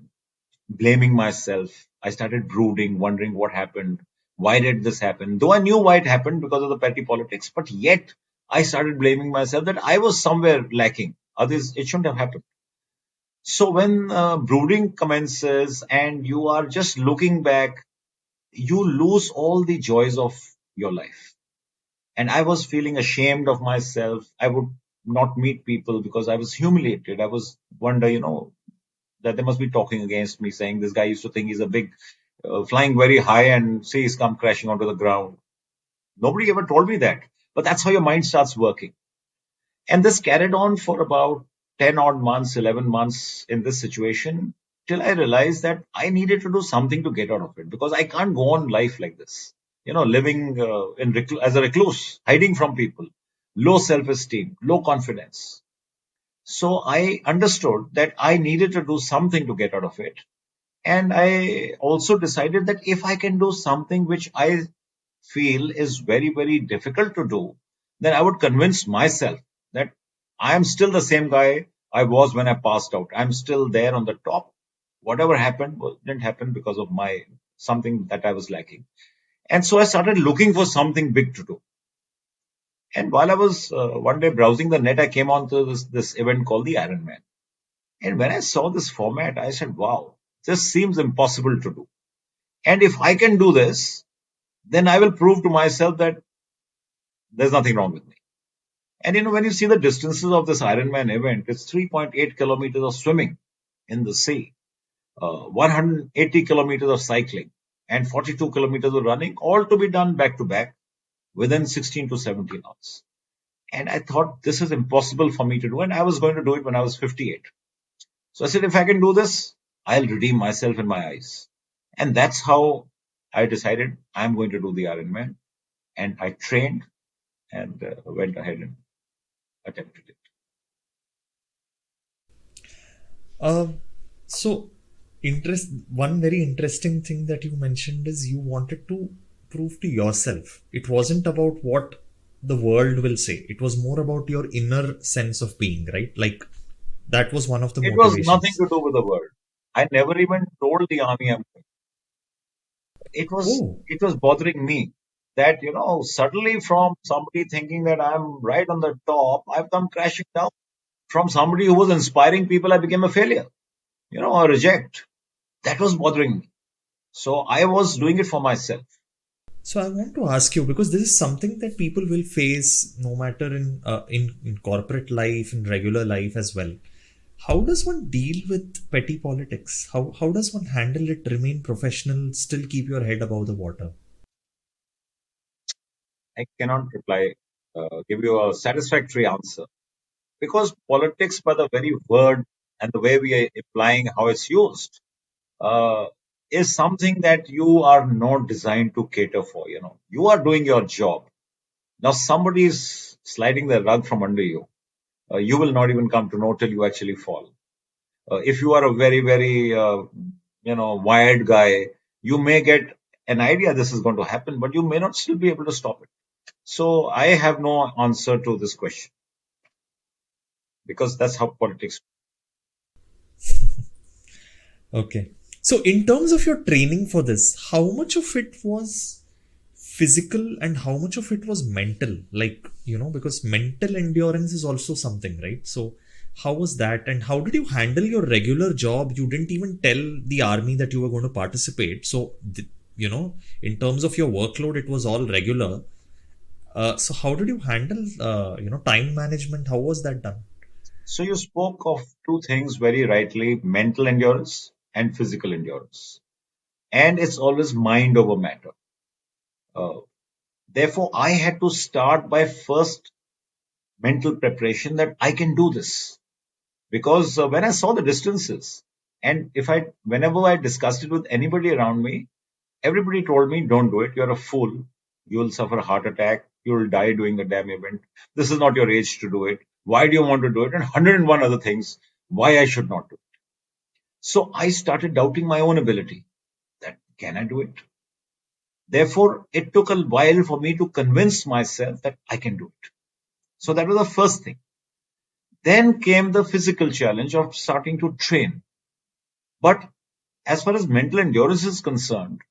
blaming myself. I started brooding, wondering what happened. Why did this happen? Though I knew why it happened because of the petty politics, but yet I started blaming myself that I was somewhere lacking. Others, it shouldn't have happened. So when brooding commences and you are just looking back, you lose all the joys of your life. And I was feeling ashamed of myself. I would not meet people because I was humiliated. I was wonder, that they must be talking against me, saying this guy used to think he's a big, flying very high, and see he's come crashing onto the ground. Nobody ever told me that, but that's how your mind starts working. And this carried on for about 10 odd months, 11 months in this situation till I realized that I needed to do something to get out of it because I can't go on life like this. Living as a recluse, hiding from people, low self esteem, low confidence. So I understood that I needed to do something to get out of it. And I also decided that if I can do something which I feel is very, very difficult to do, then I would convince myself that I am still the same guy I was when I passed out. I'm still there on the top. Whatever happened didn't happen because of my something that I was lacking. And so I started looking for something big to do. And while I was one day browsing the net, I came onto this event called the IRONMAN. And when I saw this format, I said, wow, this seems impossible to do. And if I can do this, then I will prove to myself that there's nothing wrong with me. And when you see the distances of this Ironman event, it's 3.8 kilometers of swimming in the sea, 180 kilometers of cycling, and 42 kilometers of running, all to be done back to back within 16 to 17 hours. And I thought this is impossible for me to do. And I was going to do it when I was 58. So I said, if I can do this, I'll redeem myself in my eyes. And that's how I decided I'm going to do the Ironman. And I trained and went ahead and attempted it. Uh, so, one very interesting thing that you mentioned is you wanted to prove to yourself. It wasn't about what the world will say. It was more about your inner sense of being, right? Like that was one of the It was nothing motivations. to do with the world. I never even told the army I'm going. It was Oh, it was bothering me that suddenly from somebody thinking that I'm right on the top, I've come crashing down. From somebody who was inspiring people, I became a failure, a reject. That was bothering me. So I was doing it for myself. so I want to ask you because this is something that people will face no matter in corporate life, in regular life as well. How does one deal with petty politics? How does one handle it, remain professional, still keep your head above the water? I cannot give you a satisfactory answer because politics, by the very word and the way we are applying how it's used, uh, is something that you are not designed to cater for. You are doing your job. Now somebody is sliding the rug from under you. You will not even come to know till you actually fall. If you are a very, very, wired guy, you may get an idea this is going to happen, but you may not still be able to stop it. So I have no answer to this question because that's how politics. Okay. So, in terms of your training for this, how much of it was physical and how much of it was mental? Like, because mental endurance is also something, right? So, how was that? And how did you handle your regular job? You didn't even tell the army that you were going to participate. So, in terms of your workload, it was all regular. So, how did you handle, time management? How was that done? So you spoke of two things very rightly: mental endurance and physical endurance. And it's always mind over matter. Uh, Therefore, I had to start by first mental preparation that I can do this. Because when I saw the distances, and whenever I discussed it with anybody around me, everybody told me, don't do it. You're a fool. You'll suffer a heart attack. You'll die doing the damn event. This is not your age to do it. Why do you want to do it? And 101 other things why I should not do it. So I started doubting my own ability that can I do it? Therefore, it took a while for me to convince myself that I can do it. So that was the first thing. Then came the physical challenge of starting to train. But as far as mental endurance is concerned,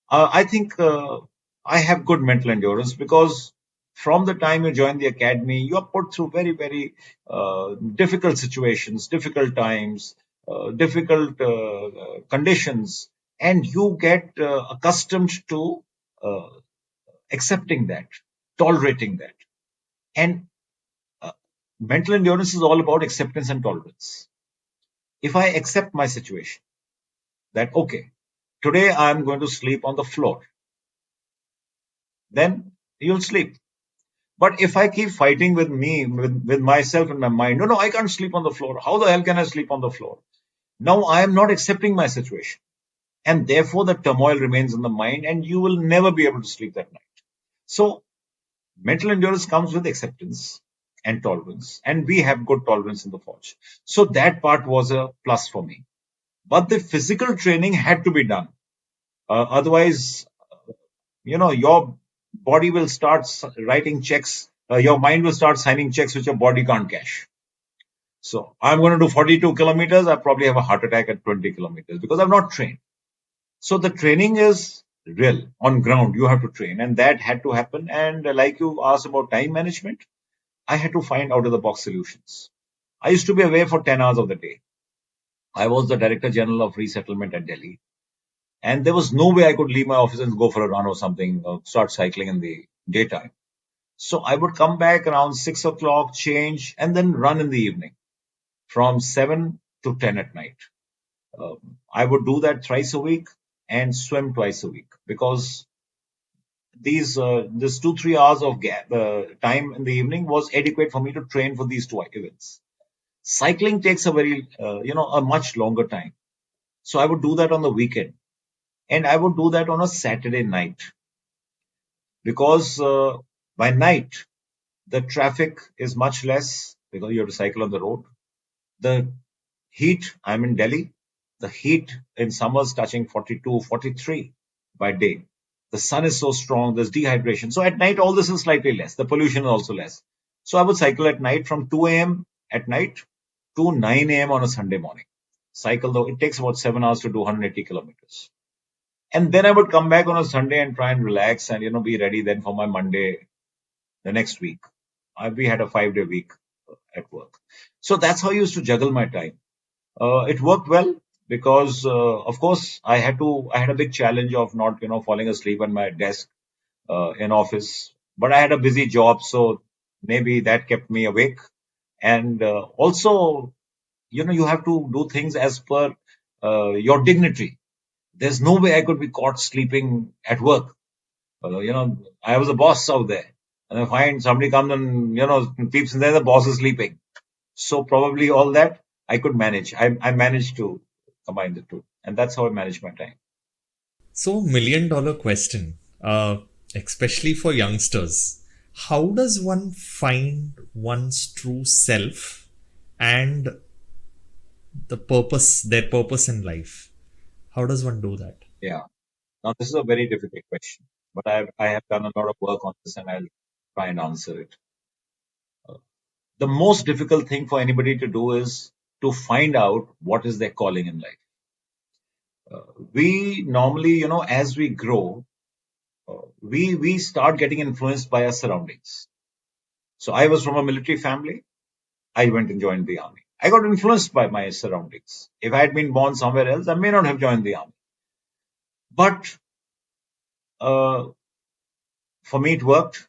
I think I have good mental endurance because from the time you join the academy, you are put through very, very difficult situations, difficult times, difficult conditions, and you get accustomed to uh, accepting that, tolerating that. And uh, mental endurance is all about acceptance and tolerance. If I accept my situation, that okay, today I'm going to sleep on the floor, then you'll sleep. But if I keep fighting with me, with myself in my mind, no, I can't sleep on the floor. How the hell can I sleep on the floor? Now I am not accepting my situation. And therefore the turmoil remains in the mind and you will never be able to sleep that night. So mental endurance comes with acceptance and tolerance. And we have good tolerance in the forge. So that part was a plus for me. But the physical training had to be done. Otherwise, your body will start writing checks. Your mind will start signing checks which your body can't cash. So I'm going to do 42 kilometers. I probably have a heart attack at 20 kilometers because I've not trained. So the training is real on ground. You have to train, and that had to happen. And like you asked about time management, I had to find out of the box solutions. I used to be away for 10 hours of the day. I was the Director General of Resettlement at Delhi. And there was no way I could leave my office and go for a run or something, or start cycling in the daytime. So I would come back around 6 o'clock, change, and then run in the evening from 7 to 10 at night. I would do that thrice a week and swim twice a week because this 2-3 hours of time in the evening was adequate for me to train for these two events. Cycling takes a much longer time. So I would do that on the weekend, and I would do that on a Saturday night because by night the traffic is much less because you have to cycle on the road. The heat, I'm in Delhi, the heat in summers touching 42, 43 by day. The sun is so strong, there's dehydration. So at night, all this is slightly less. The pollution is also less. So I would cycle at night from 2 a.m. at night to 9 a.m. on a Sunday morning. Cycle though, it takes about 7 hours to do 180 kilometers. And then I would come back on a Sunday and try and relax and, be ready then for my Monday the next week. We had a 5-day week at work. So that's how I used to juggle my time. It worked well because, of course, I had a big challenge of not, falling asleep on my desk in office. But I had a busy job, so maybe that kept me awake. And also, you have to do things as per your dignity. There's no way I could be caught sleeping at work. I was a boss out there. And I find somebody comes and, peeps in there, the boss is sleeping. So probably all that I could manage. I managed to combine the two. And that's how I manage my time. So, million dollar question, especially for youngsters. How does one find one's true self and their purpose in life? How does one do that? Yeah. Now this is a very difficult question, but I have done a lot of work on this and I'll try and answer it. The most difficult thing for anybody to do is to find out what is their calling in life. We normally, as we grow, we start getting influenced by our surroundings. So I was from a military family. I went and joined the army. I got influenced by my surroundings. If I had been born somewhere else, I may not have joined the army. But uh, for me, it worked.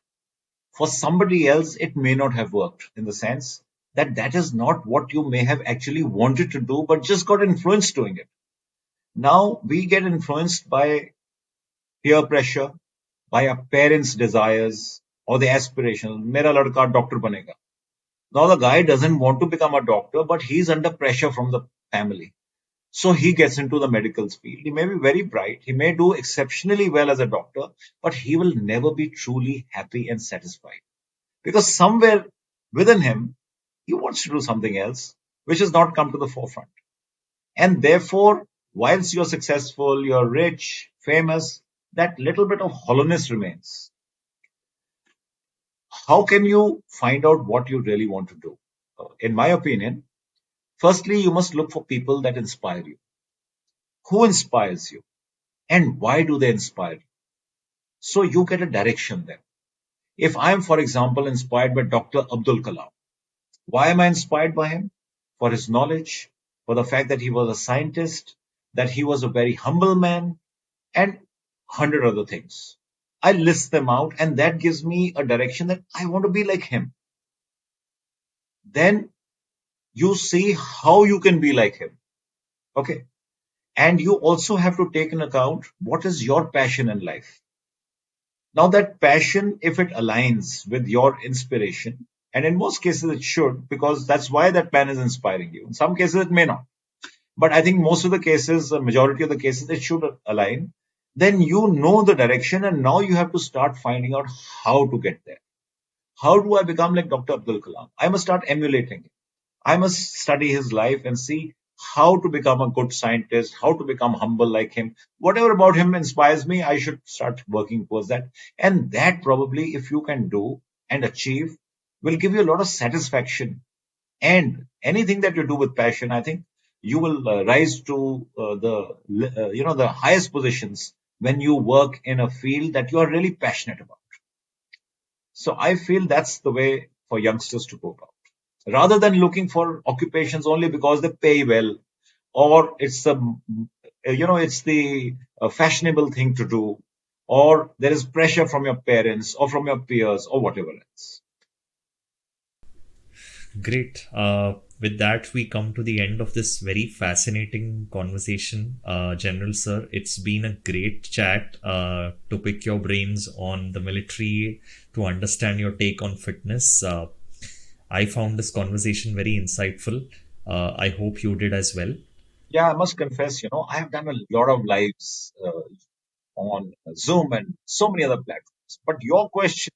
For somebody else, it may not have worked in the sense that that is not what you may have actually wanted to do, but just got influenced doing it. Now we get influenced by peer pressure, by our parents' desires or the aspirations. Mera ladka doctor banega. Now the guy doesn't want to become a doctor, but he's under pressure from the family. So he gets into the medical field. He may be very bright. He may do exceptionally well as a doctor, but he will never be truly happy and satisfied because somewhere within him, he wants to do something else, which has not come to the forefront. And therefore, whilst you're successful, you're rich, famous, that little bit of hollowness remains. How can you find out what you really want to do? In my opinion, firstly, you must look for people that inspire you. Who inspires you? And why do they inspire you? So you get a direction then. If I'm, for example, inspired by Dr. Abdul Kalam, why am I inspired by him? For his knowledge, for the fact that he was a scientist, that he was a very humble man, and 100 other things. I list them out, and that gives me a direction that I want to be like him. Then you see how you can be like him. Okay. And you also have to take into account what is your passion in life. Now, that passion, if it aligns with your inspiration, and in most cases it should, because that's why that plan is inspiring you. In some cases, it may not. But I think most of the cases, the majority of the cases, it should align. Then you know the direction, and now you have to start finding out how to get there. How do I become like Dr. Abdul Kalam? I must start emulating him. I must study his life and see how to become a good scientist, how to become humble like him. Whatever about him inspires me, I should start working towards that. And that probably, if you can do and achieve, will give you a lot of satisfaction. And anything that you do with passion, I think you will rise to the highest positions when you work in a field that you are really passionate about. So I feel that's the way for youngsters to go about. Rather than looking for occupations only because they pay well, or it's the fashionable thing to do, or there is pressure from your parents or from your peers or whatever else. Great. With that, we come to the end of this very fascinating conversation, General Sir. It's been a great chat to pick your brains on the military, to understand your take on fitness. I found this conversation very insightful. I hope you did as well. Yeah, I must confess, I have done a lot of lives on Zoom and so many other platforms. But your questions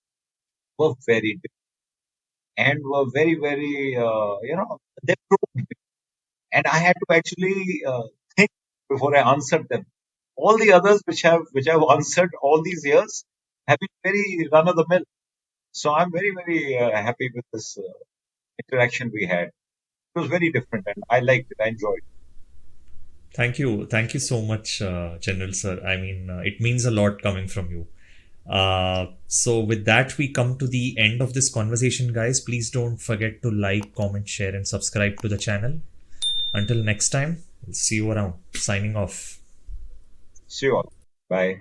were very different and were very, very, they probed me. And I had to actually think before I answered them. All the others which I've answered all these years have been very run of the mill. So I'm very, very happy with this interaction we had. It was very different, and I liked it. I enjoyed it. Thank you so much, General Sir. I mean, it means a lot coming from you. So, with that, we come to the end of this conversation, guys. Please don't forget to like, comment, share, and subscribe to the channel. Until next time, we'll see you around. Signing off. See you all. Bye.